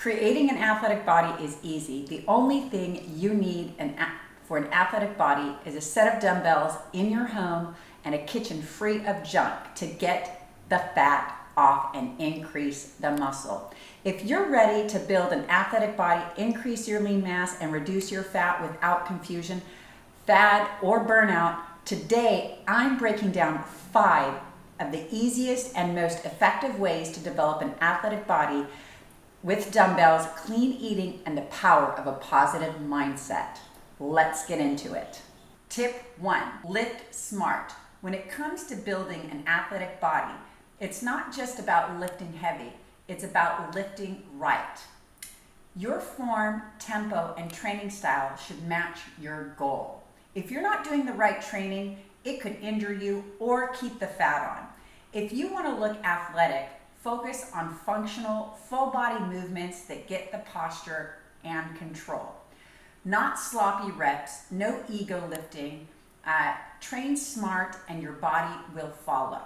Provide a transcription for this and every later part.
Creating an athletic body is easy. The only thing you need for an athletic body is a set of dumbbells in your home and a kitchen free of junk to get the fat off and increase the muscle. If you're ready to build an athletic body, increase your lean mass, and reduce your fat without confusion, fad, or burnout, today I'm breaking down 5 of the easiest and most effective ways to develop an athletic body with dumbbells, clean eating, and the power of a positive mindset. Let's get into it. Tip 1, lift smart. When it comes to building an athletic body, it's not just about lifting heavy, it's about lifting right. Your form, tempo, and training style should match your goal. If you're not doing the right training, it could injure you or keep the fat on. If you want to look athletic, focus on functional, full body movements that get the posture and control. Not sloppy reps, no ego lifting. Train smart and your body will follow.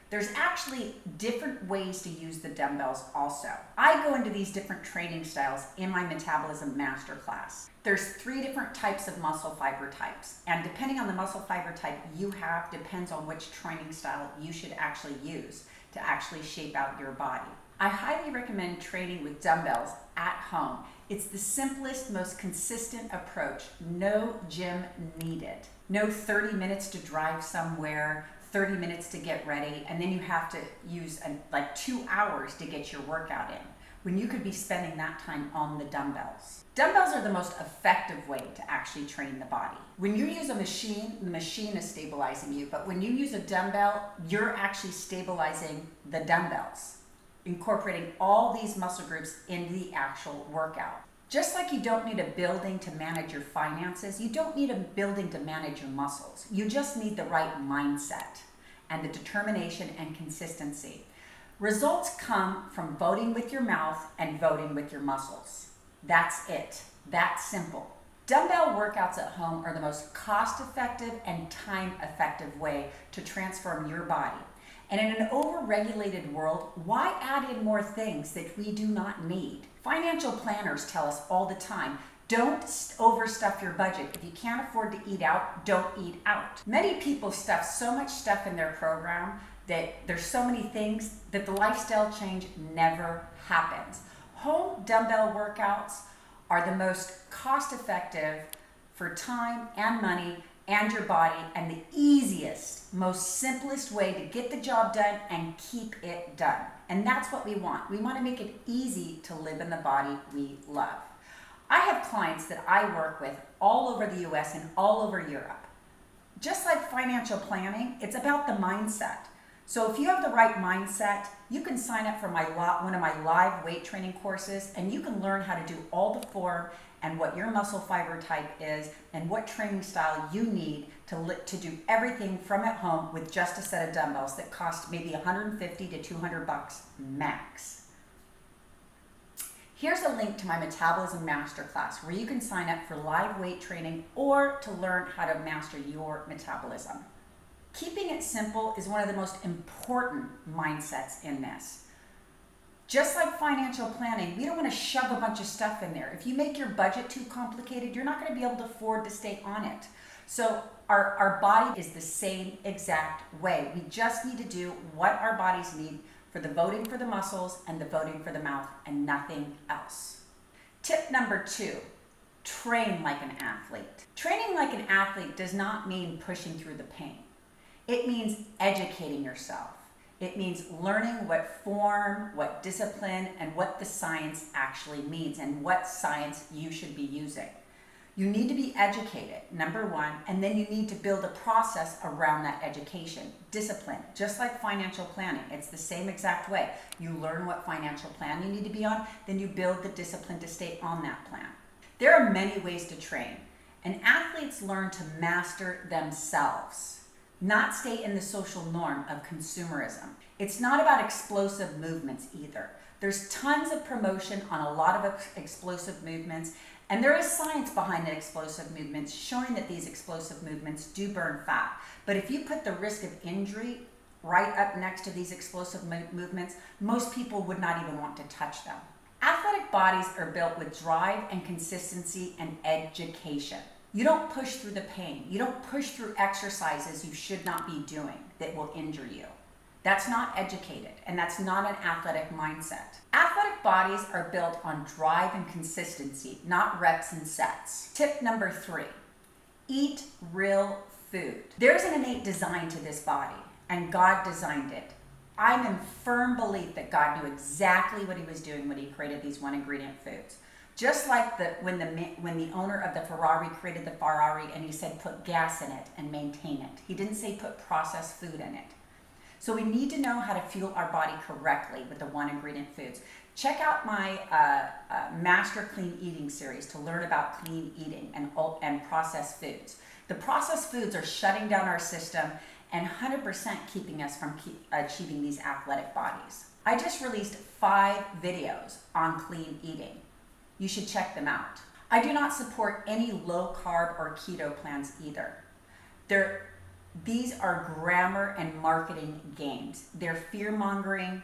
There's actually different ways to use the dumbbells also. I go into these different training styles in my Metabolism Masterclass. There's 3 different types of muscle fiber types, and depending on the muscle fiber type you have depends on which training style you should actually use to actually shape out your body. I highly recommend training with dumbbells at home. It's the simplest, most consistent approach. No gym needed. No 30 minutes to drive somewhere, 30 minutes to get ready, and then you have to use like 2 hours to get your workout in, when you could be spending that time on the dumbbells. Dumbbells are the most effective way to actually train the body. When you use a machine, the machine is stabilizing you, but when you use a dumbbell, you're actually stabilizing the dumbbells, incorporating all these muscle groups into the actual workout. Just like you don't need a building to manage your finances, you don't need a building to manage your muscles. You just need the right mindset and the determination and consistency. Results come from voting with your mouth and voting with your muscles. That's it. That's simple. Dumbbell workouts at home are the most cost-effective and time-effective way to transform your body. And in an over-regulated world, why add in more things that we do not need? Financial planners tell us all the time, don't overstuff your budget. If you can't afford to eat out, don't eat out. Many people stuff so much stuff in their program that there's so many things that the lifestyle change never happens. Home dumbbell workouts are the most cost-effective for time and money and your body, and the easiest, most simplest way to get the job done and keep it done. And that's what we want. We want to make it easy to live in the body we love. I have clients that I work with all over the US and all over Europe. Just like financial planning, it's about the mindset. So if you have the right mindset, you can sign up for one of my live weight training courses, and you can learn how to do all the form and what your muscle fiber type is and what training style you need to do everything from at home with just a set of dumbbells that cost maybe $150 to $200 max. Here's a link to my Metabolism Masterclass where you can sign up for live weight training or to learn how to master your metabolism. Keeping it simple is one of the most important mindsets in this. Just like financial planning, we don't want to shove a bunch of stuff in there. If you make your budget too complicated, you're not going to be able to afford to stay on it. So our body is the same exact way. We just need to do what our bodies need for the voting for the muscles and the voting for the mouth and nothing else. Tip number 2, train like an athlete. Training like an athlete does not mean pushing through the pain. It means educating yourself. It means learning what form, what discipline, and what the science actually means and what science you should be using. You need to be educated, number 1, and then you need to build a process around that education. Discipline, just like financial planning. It's the same exact way. You learn what financial plan you need to be on, then you build the discipline to stay on that plan. There are many ways to train, and athletes learn to master themselves, not stay in the social norm of consumerism. It's not about explosive movements either. There's tons of promotion on a lot of explosive movements, and there is science behind the explosive movements showing that these explosive movements do burn fat. But if you put the risk of injury right up next to these explosive movements, most people would not even want to touch them. Athletic Athletic bodies are built with drive and consistency and education. You don't push through the pain. You don't push through exercises you should not be doing that will injure you. That's not educated, and that's not an athletic mindset. Athletic bodies are built on drive and consistency, not reps and sets. Tip number 3, eat real food. There's an innate design to this body, and God designed it. I'm in firm belief that God knew exactly what he was doing when he created these one ingredient foods. Just like when the owner of the Ferrari created the Ferrari and he said put gas in it and maintain it. He didn't say put processed food in it. So we need to know how to fuel our body correctly with the one ingredient foods. Check out my Master Clean Eating series to learn about clean eating and processed foods. The processed foods are shutting down our system and 100% keeping us from achieving these athletic bodies. I just released 5 videos on clean eating. You should check them out. I do not support any low carb or keto plans either. These are grammar and marketing games. They're fear-mongering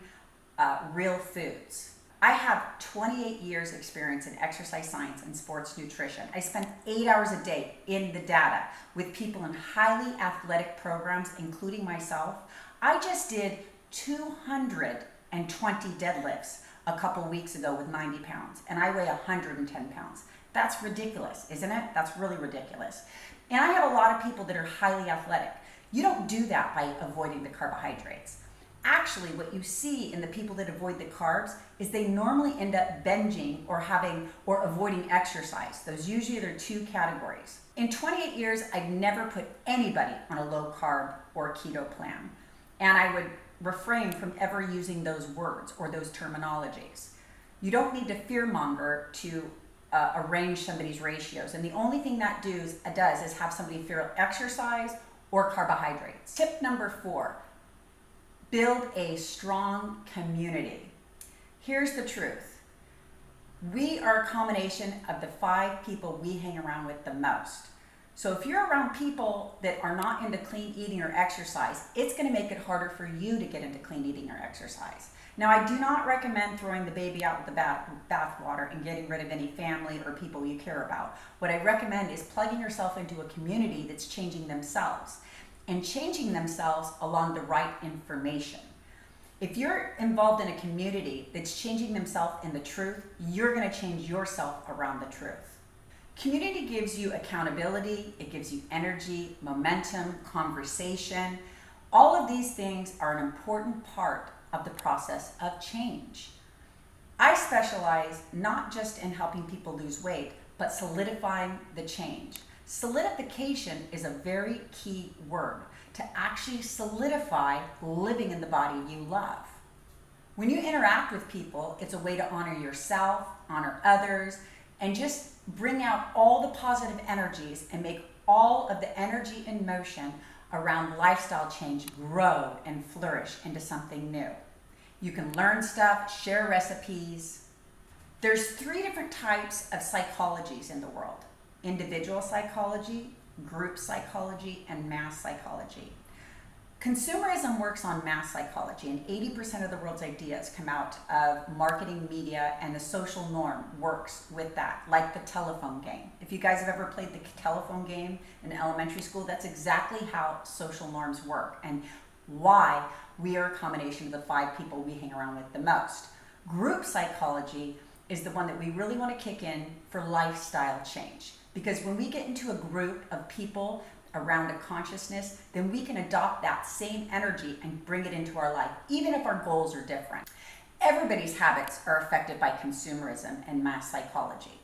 real foods. I have 28 years experience in exercise science and sports nutrition. I spend 8 hours a day in the data with people in highly athletic programs, including myself. I just did 220 deadlifts a couple weeks ago with 90 pounds, and I weigh 110 pounds. That's ridiculous, isn't it? That's really ridiculous. And I have a lot of people that are highly athletic. You don't do that by avoiding the carbohydrates. Actually, what you see in the people that avoid the carbs is they normally end up binging or avoiding exercise. Those usually are 2 categories. In 28 years, I've never put anybody on a low carb or keto plan. And I would refrain from ever using those words or those terminologies. You don't need to fearmonger to arrange somebody's ratios. And the only thing that does is have somebody fear exercise or carbohydrates. Tip number 4, build a strong community. Here's the truth. We are a combination of the 5 people we hang around with the most. So if you're around people that are not into clean eating or exercise, it's going to make it harder for you to get into clean eating or exercise. Now, I do not recommend throwing the baby out with the bathwater and getting rid of any family or people you care about. What I recommend is plugging yourself into a community that's changing themselves and changing themselves along the right information. If you're involved in a community that's changing themselves in the truth, you're going to change yourself around the truth. Community gives you accountability, it gives you energy, momentum, conversation. All of these things are an important part of the process of change. I specialize not just in helping people lose weight, but solidifying the change. Solidification is a very key word to actually solidify living in the body you love. When you interact with people, it's a way to honor yourself, honor others, and just bring out all the positive energies and make all of the energy in motion around lifestyle change grow and flourish into something new. You can learn stuff, share recipes. There's 3 different types of psychologies in the world: individual psychology, group psychology, and mass psychology. Consumerism works on mass psychology, and 80% of the world's ideas come out of marketing, media, and the social norm works with that, like the telephone game. If you guys have ever played the telephone game in elementary school, that's exactly how social norms work and why we are a combination of the 5 people we hang around with the most. Group psychology is the one that we really want to kick in for lifestyle change, because when we get into a group of people around a consciousness, then we can adopt that same energy and bring it into our life, even if our goals are different. Everybody's habits are affected by consumerism and mass psychology.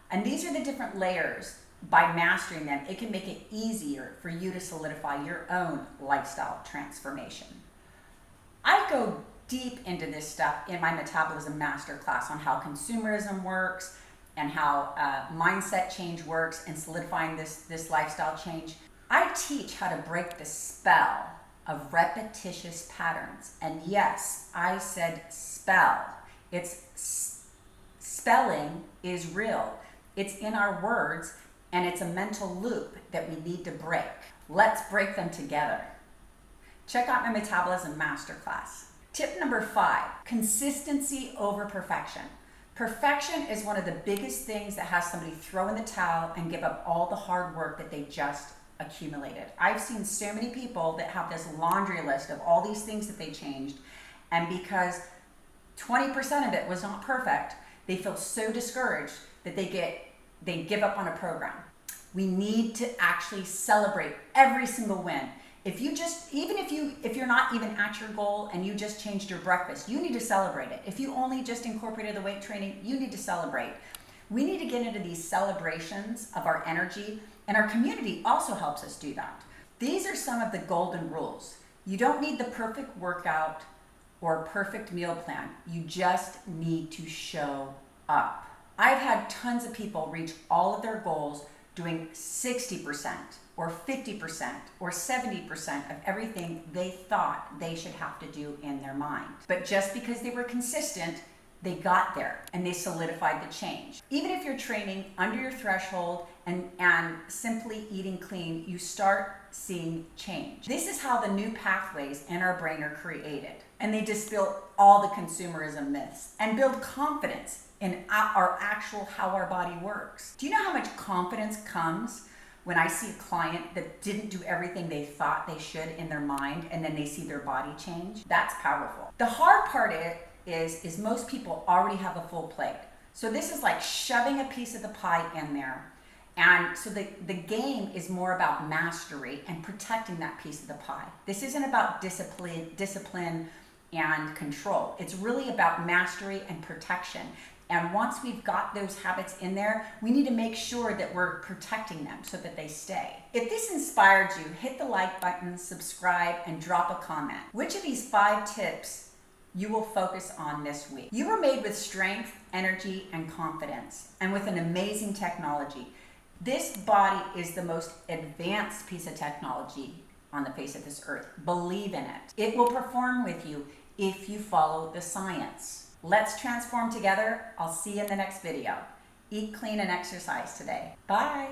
And these are the different layers. By mastering them, it can make it easier for you to solidify your own lifestyle transformation. I go deep into this stuff in my Metabolism Masterclass on how consumerism works and how mindset change works and solidifying this lifestyle change. I teach how to break the spell of repetitious patterns. And yes, I said spell. Spelling is real. It's in our words, and it's a mental loop that we need to break. Let's break them together. Check out my Metabolism Masterclass. Tip number 5, consistency over perfection. Perfection is one of the biggest things that has somebody throw in the towel and give up all the hard work that they just accumulated. I've seen so many people that have this laundry list of all these things that they changed, and because 20% of it was not perfect, they feel so discouraged that they give up on a program. We need to actually celebrate every single win. If you're not even at your goal and you just changed your breakfast, you need to celebrate it. If you only just incorporated the weight training, you need to celebrate. We need to get into these celebrations of our energy, and our community also helps us do that. These are some of the golden rules. You don't need the perfect workout or perfect meal plan. You just need to show up. I've had tons of people reach all of their goals doing 60% or 50% or 70% of everything they thought they should have to do in their mind. But just because they were consistent, they got there and they solidified the change. Even if you're training under your threshold and simply eating clean, you start seeing change. This is how the new pathways in our brain are created. And they dispel all the consumerism myths and build confidence in our actual how our body works. Do you know how much confidence comes when I see a client that didn't do everything they thought they should in their mind and then they see their body change? That's powerful. The hard part is most people already have a full plate. So this is like shoving a piece of the pie in there. And so the game is more about mastery and protecting that piece of the pie. This isn't about discipline and control. It's really about mastery and protection. And once we've got those habits in there, we need to make sure that we're protecting them so that they stay. If this inspired you, hit the like button, subscribe, and drop a comment. Which of these 5 tips you will focus on this week? You were made with strength, energy, and confidence, and with an amazing technology. This body is the most advanced piece of technology on the face of this earth. Believe in it. It will perform with you if you follow the science. Let's transform together. I'll see you in the next video. Eat clean and exercise today. Bye.